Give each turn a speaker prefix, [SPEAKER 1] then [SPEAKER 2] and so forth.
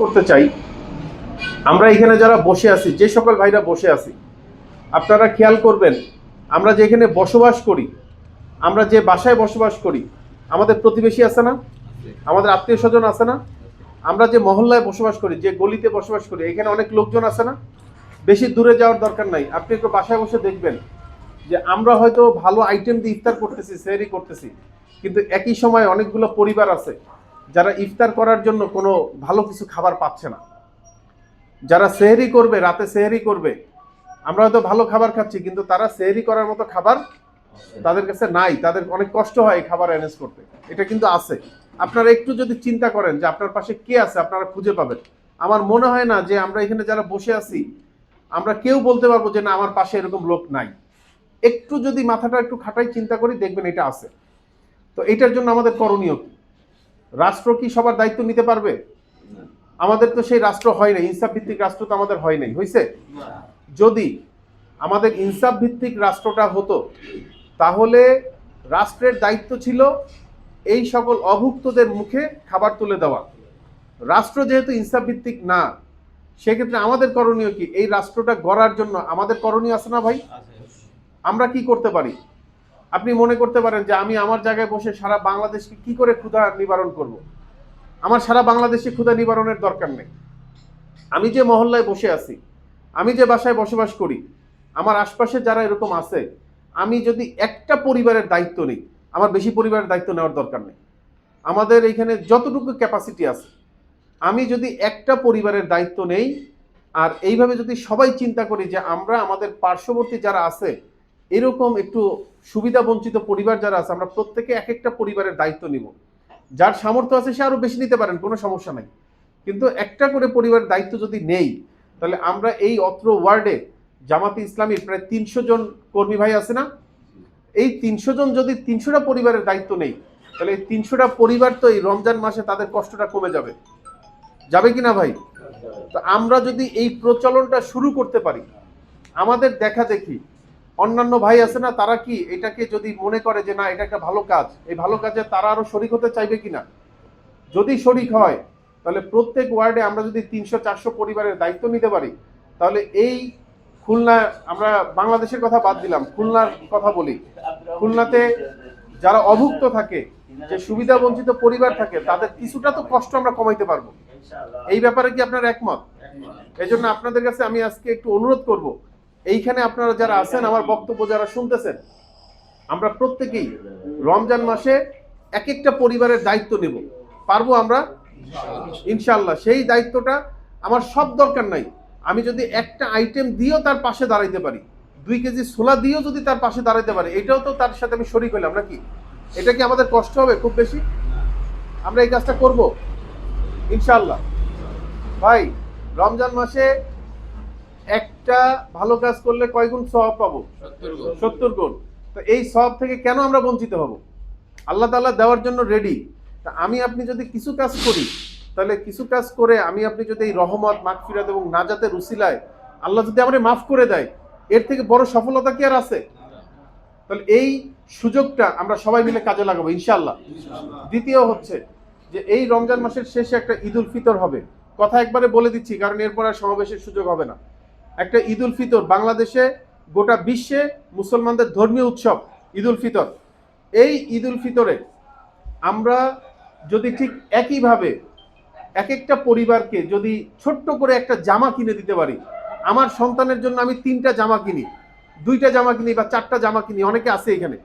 [SPEAKER 1] করতে চাই, আমরা এখানে যারা বসে আছি, যে সকল ভাইরা বসে আছি, আপনারা খেয়াল করবেন, আমরা যেখানে বসবাস করি, আমরা যে বাসায় বসবাস করি, আমাদের প্রতিবেশী আছে না, আমাদের আত্মীয় স্বজন আছে না, আমরা যে মহল্লায় বসবাস করি, যে গলিতে বসবাস করি, এখানে অনেক লোকজন আছে না। বেশি দূরে যাওয়ার দরকার নাই, আপনি একটু বাসায় বসে দেখবেন যে আমরা হয়তো ভালো আইটেম দিয়ে ইফতার করতেছি, সেহরি করতেছি, কিন্তু একই সময় অনেকগুলো পরিবার আছে যারা ইফতার করার জন্য কোনো ভালো কিছু খাবার পাচ্ছে না। যারা সেহরি করবে, রাতে সেহরি করবে, আমরা হয়তো ভালো খাবার খাচ্ছি, কিন্তু তারা সেহরি করার মতো খাবার তাদের কাছে নাই, তাদের অনেক কষ্ট হয় খাবার অ্যারেঞ্জ করতে। এটা কিন্তু আছে। আপনারা একটু যদি চিন্তা করেন যে আপনার পাশে কে আছে, আপনারা খুঁজে পাবেন। আমার মনে হয় না যে আমরা এখানে যারা বসে আছি, আমরা কেউ বলতে পারবো যে না আমার পাশে এরকম লোক নাই। একটু যদি মাথাটা একটু খাটাই চিন্তা করি, দেখবেন এটা আছে। তো এটার জন্য আমাদের করণীয় কি? রাষ্ট্র কি সবার দায়িত্ব নিতে পারবে? আমাদের তো সেই রাষ্ট্র হয় নাই, ইনসাফ ভিত্তিক রাষ্ট্র তো আমাদের হয় নাই, হয়েছে? যদি আমাদের ইনসাফ ভিত্তিক রাষ্ট্রটা হতো, তাহলে রাষ্ট্রের দায়িত্ব ছিল এই সকল অভুক্তদের মুখে খাবার তুলে দেওয়া। রাষ্ট্র যেহেতু ইনসাফ ভিত্তিক না, সেক্ষেত্রে আমাদের করণীয় কি? এই রাষ্ট্রটা গড়ার জন্য আমাদের করণীয় আছে না ভাই? আমরা কি করতে পারি? আপনি মনে করতে পারেন যে আমি আমার জায়গায় বসে সারা বাংলাদেশকে কি করে ক্ষুধা নিবারণ করব। আমার সারা বাংলাদেশে ক্ষুধা নিবারণের দরকার নেই। আমি যে মহল্লায় বসে আছি, আমি যে বাসায় বসবাস করি, আমার আশপাশে যারা এরকম আছে, আমি যদি একটা পরিবারের দায়িত্ব নিই, আমার বেশি পরিবারের দায়িত্ব নেওয়ার দরকার নেই। আমাদের এখানে যতটুকু ক্যাপাসিটি আছে, আমি যদি একটা পরিবারের দায়িত্ব নেই, আর এইভাবে যদি সবাই চিন্তা করি যে আমরা আমাদের পার্শ্ববর্তী যারা আছে, এরকম একটু সুবিধা বঞ্চিত পরিবার যারা আছে, আমরা প্রত্যেকে এক একটা পরিবারের দায়িত্ব নিব। যার সামর্থ্য আছে সে আরো বেশি নিতে পারেন, কোনো সমস্যা নাই। কিন্তু একটা করে পরিবারের দায়িত্ব যদি নেই, তাহলে আমরা এই অত্র ওয়ার্ডে জামাতে ইসলামীর প্রায় ৩০০ জন কর্মী ভাই আছে না, এই ৩০০ জন যদি ৩০০টা পরিবারের দায়িত্ব নেই, তাহলে এই ৩০০টা পরিবার তো এই রমজান মাসে তাদের কষ্টটা কমে যাবে। যাবে কিনা ভাই? তো আমরা যদি এই প্রচলনটা শুরু করতে পারি, আমাদের দেখা দেখি অন্যান্য ভাই আছে না, তারা কি এটাকে যদি মনে করে যে না এটা একটা ভালো কাজ, এই ভালো কাজে তারা আরো শরিক হতে চাইবে কিনা? যদি শরিক হয়, তাহলে প্রত্যেক ওয়ার্ডে আমরা যদি ৩০০-৪০০ পরিবারের দায়িত্ব নিতে পারি, তাহলে এই খুলনা, আমরা বাংলাদেশের কথা বাদ দিলাম, খুলনার কথা বলি, খুলনাতে যারা অভুক্ত থাকে, যে সুবিধা বঞ্চিত পরিবার থাকে, তাদের কিছুটা তো কষ্ট আমরা কমাইতে পারবো। এই ব্যাপারে কি আপনার একমত? এই জন্য আপনাদের কাছে আমি আজকে একটু অনুরোধ করব, এইখানে আপনারা যারা আছেন, আমার বক্তব্য যারা শুনতেছেন, আমরা প্রত্যেকেই রমজান মাসে এক একটা পরিবারের দায়িত্ব নেব। পারবো আমরা ইনশাআল্লাহ। সেই দায়িত্বটা আমার সব দরকার নাই, আমি যদি একটা আইটেম দিয়েও তার পাশে দাঁড়াইতে পারি, 2 কেজি ছোলা দিয়েও যদি তার পাশে দাঁড়াইতে পারি, এটাও তো তার সাথে আমি শরিক হলাম নাকি? এটা কি আমাদের কষ্ট হবে খুব বেশি? আমরা এই কাজটা করব ইনশাআল্লাহ। ভাই, রমজান মাসে একটা ভালো কাজ করলে কয় গুণ সওয়াব পাবো? 70 গুণ। তো এই সওয়াব থেকে কেন আমরা বঞ্চিত হব? আল্লাহ তাআলা দেওয়ার জন্য রেডি। তা আমি আপনি যদি কিছু কাজ করি, তাহলে কিছু কাজ করে আমি আপনি যদি এই রহমত, মাগফিরাত এবং নাজাতের উসিলায় আল্লাহ যদি আমাদের মাফ করে দেয়, এর থেকে বড় সফলতা কি আর আছে? তাহলে এই সুযোগটা আমরা সবাই মিলে কাজে লাগাবো ইনশাআল্লাহ। দ্বিতীয় হচ্ছে যে এই রমজান মাসের শেষে একটা ঈদুল ফিতর হবে। কথা একবারে বলে দিচ্ছি, কারণ এরপর আর সমাবেশের সুযোগ হবে না। একটা ঈদুল ফিতর বাংলাদেশে, গোটা বিশ্বে মুসলমানদের ধর্মীয় উৎসব ঈদুল ফিতর। এই ঈদুল ফিতরে আমরা যদি ঠিক একইভাবে এক একটা পরিবারকে যদি ছোট্ট করে একটা জামা কিনে দিতে পারি, আমার সন্তানের জন্য আমি 3টা জামা কিনি, 2টা জামা কিনি বা 4টা জামা কিনি, অনেকে আছে এখানে,